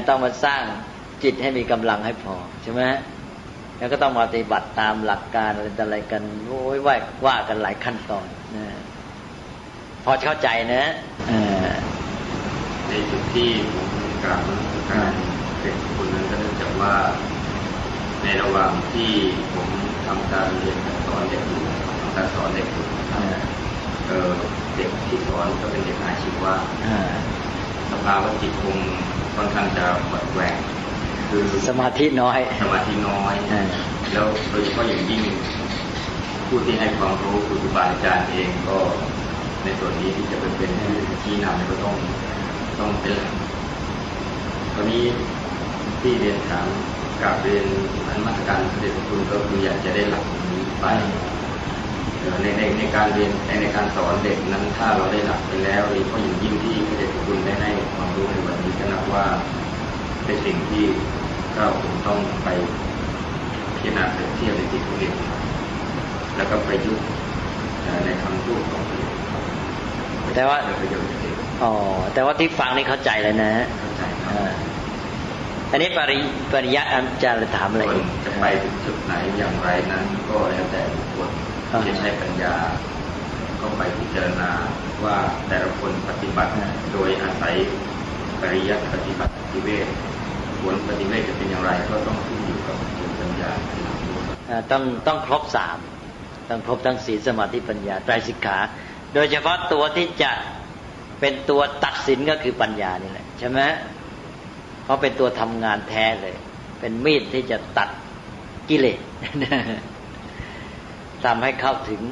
ต้องมาสร้างจิตให้มีกำลังให้พอใช่ไหมแล้วก็ต้องมาปฏิบัติตามหลักการอะไรกันโอ้ยว่ากันหลายขั้นตอนพอเข้าใจนะในจุดที่ผมกล่าวการเป็นคนนั้นก็เนื่องจากว่าในระหว่างที่ผมทำการเรียนการสอนเด็กอยู่ทำการสอนเด็กอยู่เด็กที่สอนก็เป็นเด็กอาชีวะสภาวะจิตคงค่อนข้างจะหวั่นแหว่งคือสมาธิน้อยแล้วโดยเฉพาะอย่างยิ่งผู้ที่ให้ความรู้คือครูบาอาจารย์เองก็ในส่วนนี้ที่จะเป็นที่นำก็ต้องเป็นหลักตอนนี้ที่เรียนถามกับเรียนอันมาตรการเสด็จคุณก็คืออยากจะได้หลักนี้ไปในการเรียนในการสอนเด็กนั้นถ้าเราได้หลักไปแล้วโดยเฉพาะอย่างยิ่งที่เสด็จคุณได้ให้ความรู้ในวันนี้ก็นับว่าเป็นสิ่งที่เราต้องไปพิจารณาเปรียบเทียบในที่เขาเรียนแล้วก็ประยุกต์ในคำพูดของตัวเองแต่ว่าแต่ว่าที่ฟังนี่เข้าใจเลยนะเข้าใจอันนี้ปริยัติอาจารย์ถามอะไรจะไปถึงจุดไหนอย่างไรนั้นก็แล้วแต่บุคคลจะใช้ปัญญาก็ไปพิจารณาว่าแต่ละคนปฏิบัติโดยอาศัย ปริยัติปฏิบัติปฏิเวทผลปฏิเวทจะเป็นอย่างไรก็ต้องขึ้นอยู่กับตัวปัญญาต้องครบสามต้องครบทั้งศีลสมาธิปัญญาไตรสิกขาโดยเฉพาะตัวที่จะเป็นตัวตัดสินก็คือปัญญานี่แหละใช่ไหมเพราะเป็นตัวทำงานแท้เลยเป็นมีดที่จะตัดกิเลสทำให้เข้าถึง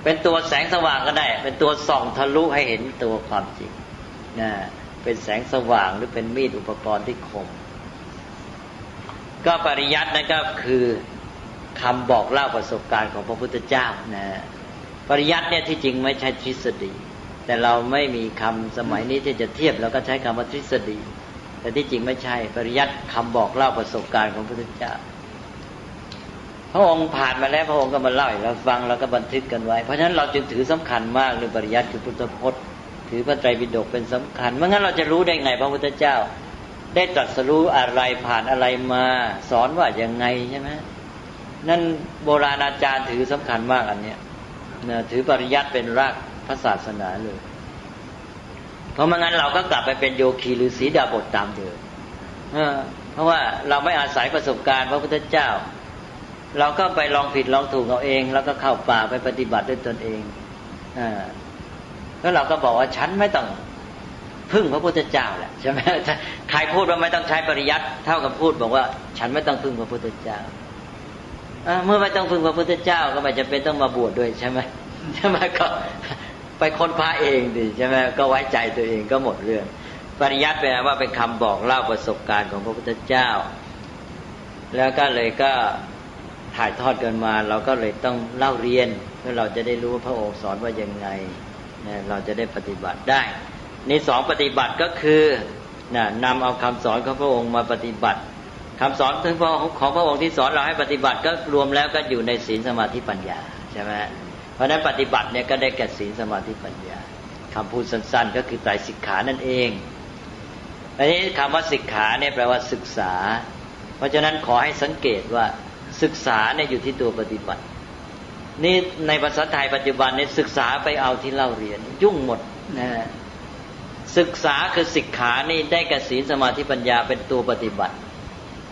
เป็นตัวแสงสว่างก็ได้เป็นตัวส่องทะลุให้เห็นตัวความจริงนะเป็นแสงสว่างหรือเป็นมีดอุปกรณ์ที่คมก็ปริยัตินั่นก็คือคำบอกเล่าประสบการณ์ของพระพุทธเจ้านะปริยัติเนี่ยที่จริงไม่ใช่ทฤษฎีแต่เราไม่มีคำสมัยนี้ที่จะเทียบเราก็ใช้คำว่าทฤษฎีแต่ที่จริงไม่ใช่ปริยัติคำบอกเล่าประสบการณ์ของพระพุทธเจ้าพระองค์ผ่านมาแล้วพระองค์ก็มาเล่าให้เราฟังแล้วก็บันทึกกันไว้เพราะฉะนั้นเราจึงถือสำคัญมากเรื่องปริยัติคือพุทธพจน์ถือพระไตรปิฎกเป็นสำคัญไม่งั้นเราจะรู้ได้ไงพระพุทธเจ้าได้ตรัสรู้อะไรผ่านอะไรมาสอนว่ายังไงใช่ไหมนั่นโบราณอาจารย์ถือสำคัญมากอันเนี้ยถือปริยัติเป็นรากพระศาสนาเลยเพราะไม่งั้นเราก็กลับไปเป็นโยคีหรือสีดาบทตามเดิมเพราะว่าเราไม่อาศัยประสบการณ์พระพุทธเจ้าเราก็ไปลองผิดลองถูกเอาเองแล้วก็เข้าป่าไปปฏิบัติด้วยตนเองแล้วเราก็บอกว่าฉันไม่ต้องพึ่งพระพุทธเจ้าแหละใช่ไหมใครพูดว่าไม่ต้องใช้ปริยัติเท่ากับพูดบอกว่าฉันไม่ต้องพึ่งพระพุทธเจ้าเมื่อไม่ต้องพึ่งพระพุทธเจ้าก็ไม่จำเป็นต้องมาบวชด้วยใช่ไหมก็ไปค้นพระเองดิใช่ไหมก็ไว้ใจตัวเองก็หมดเรื่องปริยัติแปลว่าเป็นคำบอกเล่าประสบการณ์ของพระพุทธเจ้าแล้วก็เลยก็ถ่ายทอดกันมาเราก็เลยต้องเล่าเรียนเพื่อเราจะได้รู้ว่าพระองค์สอนว่ายังไงเราจะได้ปฏิบัติได้ในสองปฏิบัติก็คือนำเอาคำสอนของพระองค์มาปฏิบัติคำสอนของพระองค์ที่สอนเราให้ปฏิบัติก็รวมแล้วก็อยู่ในศีลสมาธิปัญญาใช่ไหมเพราะฉะนั้นปฏิบัติเนี่ยก็ได้แก่ศีลสมาธิปัญญาคำพูดสั้นๆก็คือไตรสิกขานั่นเองอันนี้คำว่าสิกขาเนี่ยแปลว่าศึกษาเพราะฉะนั้นขอให้สังเกตว่าศึกษาเนี่ยอยู่ที่ตัวปฏิบัตินี่ในภาษาไทยปัจจุบันเนี่ยศึกษาไปเอาที่เล่าเรียนยุ่งหมดนะศึกษาคือสิกขานี่ได้แก่ศีลสมาธิปัญญาเป็นตัวปฏิบัติ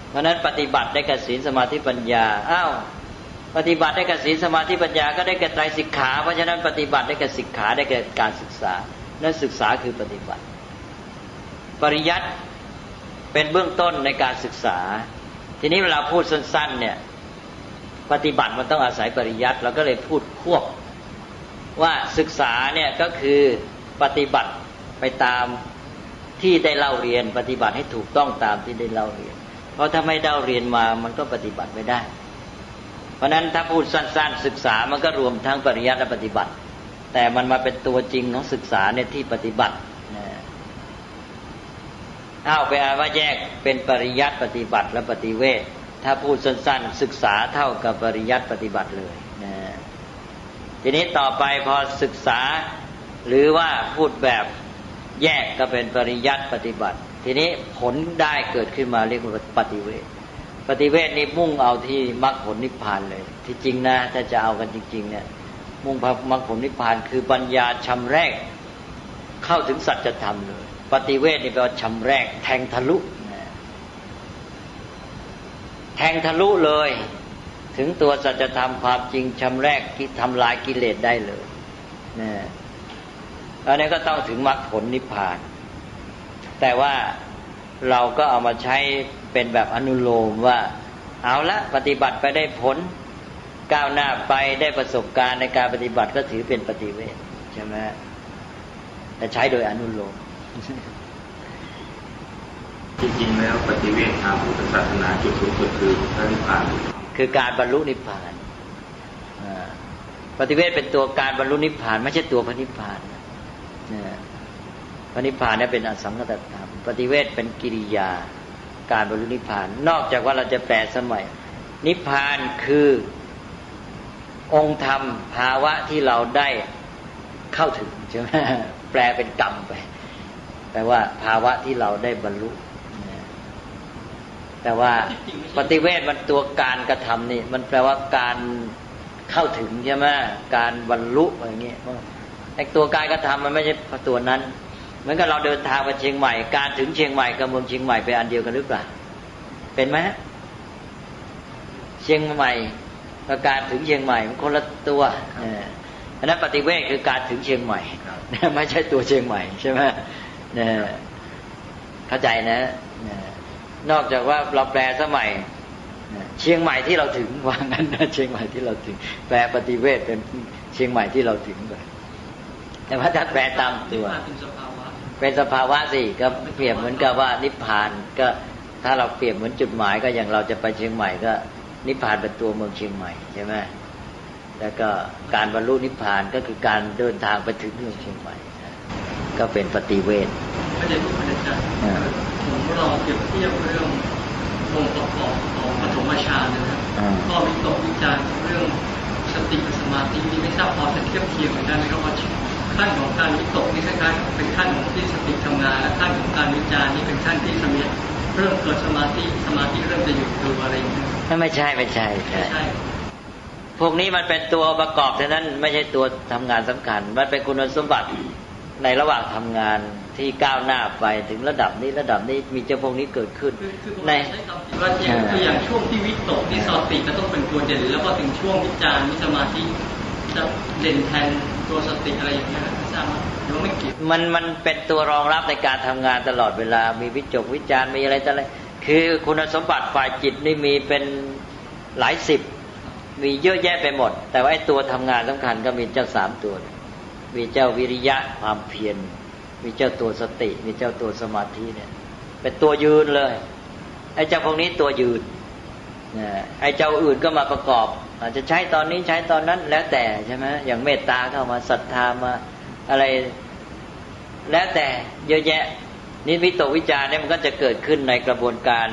เพราะนั้นปฏิบัติได้แก่ศีลสมาธิปัญญาปฏิบัติได้แก่ศีลสมาธิปัญญาก็ได้แก่ไตรสิกขาเพราะฉะนั้นปฏิบัติได้แก่สิกขาได้แก่การศึกษานั่นศึกษาคือปฏิบัติปริยัติเป็นเบื้องต้นในการศึกษาทีนี้เวลาพูดสั้นๆเนี่ยปฏิบัติมันต้องอาศัยปริยัติเราก็เลยพูดควบว่าศึกษาเนี่ยก็คือปฏิบัติไปตามที่ได้เล่าเรียนปฏิบัติให้ถูกต้องตามที่ได้เล่าเรียนเพราะถ้าไม่ได้เรียนมามันก็ปฏิบัติไม่ได้เพราะนั้นถ้าพูดสั้นๆศึกษามันก็รวมทั้งปริยัติและปฏิบัติแต่มันมาเป็นตัวจริงของศึกษาในที่ปฏิบัติไปว่าแยกเป็นปริยัติปฏิบัติและปฏิเวทถ้าพูดสั้นๆศึกษาเท่ากับปริยัติปฏิบัติเลยนะทีนี้ต่อไปพอศึกษาหรือว่าพูดแบบแยกก็เป็นปริยัติปฏิบัติทีนี้ผลได้เกิดขึ้นมาเรียกว่าปฏิเวทปฏิเวทนี่มุ่งเอาที่มรรคผลนิพพานเลยที่จริงนะถ้าจะเอากันจริงๆเนี่ยมุ่งมรรคผลนิพพานคือปัญญาชำแรกเข้าถึงสัจธรรมเลยปฏิเวทนี่แปลว่าชำแรกแทงทะลุแทงทะลุเลยถึงตัวสัจธรรมความจริงชำแรกที่ทำลายกิเลสได้เลยอันนี้ก็ต้องถึงมรรคผลนิพพานแต่ว่าเราก็เอามาใช้เป็นแบบอนุโลมว่าเอาละปฏิบัติไปได้ผลก้าวหน้าไปได้ประสบการณ์ในการปฏิบัติก็ถือเป็นปฏิเวทใช่ไหมแต่ใช้โดยอนุโลมจริงๆแล้วปฏิเวททางพุทธศาสนาจุดสูงสุดคือพระนิพพานคือการบรรลุนิพพานปฏิเวทเป็นตัวการบรรลุนิพพานไม่ใช่ตัวพระนิพพานพระนิพพานนี่เป็นอสังขตธรรมปฏิเวทเป็นกิริยาการบรรลุนิพพานนอกจากว่าเราจะแปลสมัยนิพพานคือองค์ธรรมภาวะที่เราได้เข้าถึงใช่ไหมแปลเป็นกรรมไปแปลว่าภาวะที่เราได้บรรลุแต่ว่าปฏิเวทมันตัวการกระทำนี่มันแปลว่าการเข้าถึงใช่ไหมการบรรลุอะไรเงี้ยไอ้ตัวการกระทำมันไม่ใช่ตัวนั้น เหมือนกับเราเดินทางไปเชียงใหม่การถึงเชียงใหม่กับเมืองเชียงใหม่เป็นอันเดียวกันหรือเปล่าเป็นไหมเชียงใหม่กับการถึงเชียงใหม่มันคนละตัวอันนั้นปฏิเวทคือการถึงเชียงใหม่ไม่ใช่ตัวเชียงใหม่ใช่ไหมเข้าใจนะนอกจากว่าเราแปลสมัยเชียงใหม่ที่เราถึงว่างั้นนะเชียงใหม่ที่เราถึงแปลปฏิเวทเป็นเชียงใหม่ที่เราถึงไปแต่ว่าถ้าแปลตามตัวเป็นสภาวะสิก็เปรียบเหมือนกับว่านิพพานก็ถ้าเราเปรียบเหมือนจุดหมายก็อย่างเราจะไปเชียงใหม่ก็นิพพานเป็นตัวเมืองเชียงใหม่ใช่ไหมแล้วก็การบรรลุนิพพานก็คือการเดินทางไปถึงเมืองเชียงใหม่ก็เป็นปฏิเวทไม่ใช่ผู้อาจารย์ผมลองเปรียบเทียบเรื่ององค์ประกอบของปฐมฌานนะครับก็วิตกวิจารณ์เรื่องสติกับสมาธินี่ไม่ทราบพอจะเทียบเทียมกันได้ไหมครับว่าขั้นของการวิตกนี่คล้ายๆเป็นขั้นของที่สติทำงานและขั้นของการวิจารณ์นี่เป็นขั้นที่สมาธิเริ่มเกิดสมาธิเริ่มจะหยุดดูอะไรอย่างเงี้ยไม่ใช่พวกนี้มันเป็นตัวประกอบฉะนั้นไม่ใช่ตัวทำงานสำคัญมันเป็นคุณสมบัติในระหว่างทำงานที่ก้าวหน้าไปถึงระดับนี้มีเจ้าพวกนี้เกิดขึ้นในว่าอย่างช่วงที่วิตกที่สติก็ต้องเป็นตัวเด่นแล้วก็ถึงช่วงวิจารณ์วิสมาธิจะเด่นแทนตัวสติอะไรอย่างเงี้ยไม่ทราบหรือไม่เกี่ยวมันเป็นตัวรองรับในการทำงานตลอดเวลามีวิจกวิจารณ์มีอะไรต่ออะไรคือคุณสมบัติฝ่ายจิตนี่มีเป็นหลายสิบมีเยอะแยะไปหมดแต่ว่าไอ้ตัวทำงานสำคัญก็มีเจ้า3ตัวมีเจ้าวิริยะความเพียรมีเจ้าตัวสติมีเจ้าตัวสมาธิเนี่ยเป็นตัวยืนเลยไอ้เจ้าพวกนี้ตัวยืนไอ้เจ้าอื่นก็มาประกอบอาจจะใช้ตอนนี้ใช้ตอนนั้นแล้วแต่ใช่ไหมอย่างเมตตาเข้ามาศรัทธามาอะไรแล้วแต่เยอะแยะนิวิตกวิจารเนี่ยมันก็จะเกิดขึ้นในกระบวนการ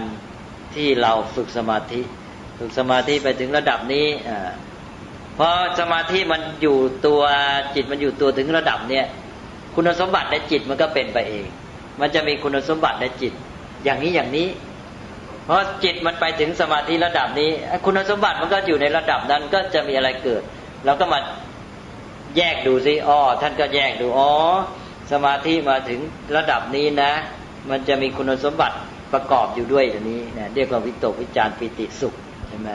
ที่เราฝึกสมาธิไปถึงระดับนี้พอสมาธิมันอยู่ตัวจิตมันอยู่ตัวถึงระดับเนี้ยคุณสมบัติในจิตมันก็เป็นไปเองมันจะมีคุณสมบัติในจิตอย่างนี้เพราะจิตมันไปถึงสมาธิระดับนี้คุณสมบัติมันก็อยู่ในระดับนั้นก็จะมีอะไรเกิดเราก็มาแยกดูสิท่านก็แยกดูสมาธิมาถึงระดับนี้นะมันจะมีคุณสมบัติประกอบอยู่ด้วยอย่างนี้นะเรียกว่าวิตกวิจารปิติสุขใช่ไหม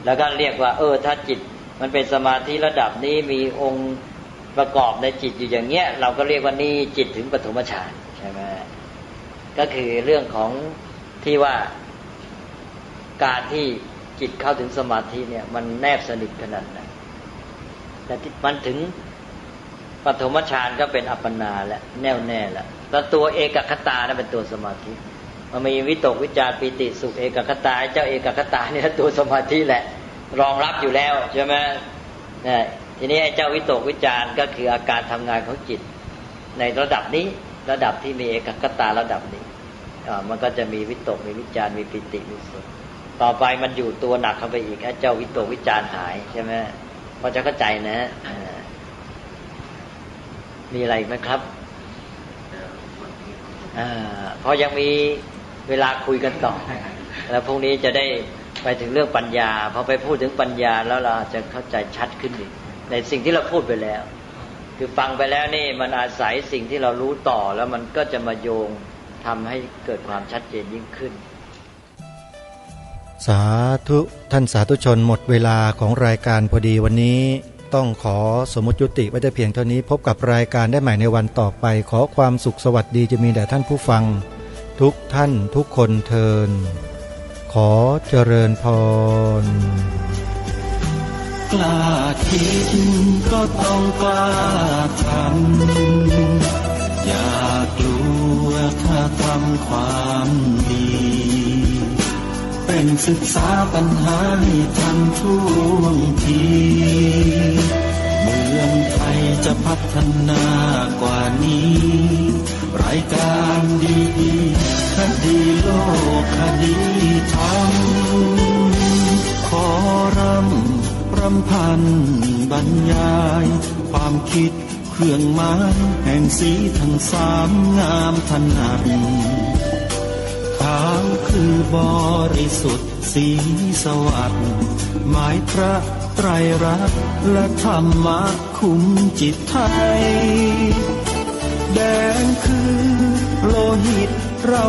แล้วก็เรียกว่าถ้าจิตมันเป็นสมาธิระดับนี้มีองค์ประกอบในจิตอยู่อย่างเงี้ยเราก็เรียกว่านี่จิตถึงปฐมฌานใช่ไหมก็คือเรื่องของที่ว่าการที่จิตเข้าถึงสมาธิเนี่ยมันแนบสนิทขนาดไหนแต่ที่มันถึงปฐมฌานก็เป็นอัปปนาแล้วแน่วแน่แล้วตัวเอกคตานั่นเป็นตัวสมาธิมันมีวิตกวิจารปิติสุขเอกคตาเจ้าเอกคตาเนี่ยตัวสมาธิแหละรองรับอยู่แล้วใช่ไหมทีนี้ไอ้เจ้าวิตกวิจารก็คืออาการทำงานของจิตในระดับนี้ระดับที่มีเอกคตาระดับนี้มันก็จะมีวิตกมีวิจารมีปิติมีสุขต่อไปมันอยู่ตัวหนักเข้าไปอีกไอ้เจ้าวิตกวิจารหายใช่ไหมพอจะเข้าใจนะมีอะไรไหมครับพอยังมีเวลาคุยกันต่อแล้วพรุ่งนี้จะได้ไปถึงเรื่องปัญญาพอไปพูดถึงปัญญาแล้วเราจะเข้าใจชัดขึ้นอีกในสิ่งที่เราพูดไปแล้วคือฟังไปแล้วนี่มันอาศัยสิ่งที่เรารู้ต่อแล้วมันก็จะมาโยงทำให้เกิดความชัดเจนยิ่งขึ้นสาธุท่านสาธุชนหมดเวลาของรายการพอดีวันนี้ต้องขอสมมุติยุติไว้แต่เพียงเท่านี้พบกับรายการได้ใหม่ในวันต่อไปขอความสุขสวัสดีจะมีแด่ท่านผู้ฟังทุกท่านทุกคนเทินขอเจริญพรกล้าคิดก็ต้องกล้าทำอย่ากลัวถ้าทำความดีเป็นศึกษาปัญหาให้ทันท่วงทีเมืองไทยจะพัฒนากว่านี้รายการดีๆคดีโลกคดีธรรมขอรำพันบรรยายความคิดเครื่องหมายแห่งสีทั้งสามงามถนัดขาวคือบริสุทธิ์สีสวัสดิ์หมายพระไตรรัตน์และธรรมะคุ้มจิตไทย แดงคือโลหิตเรา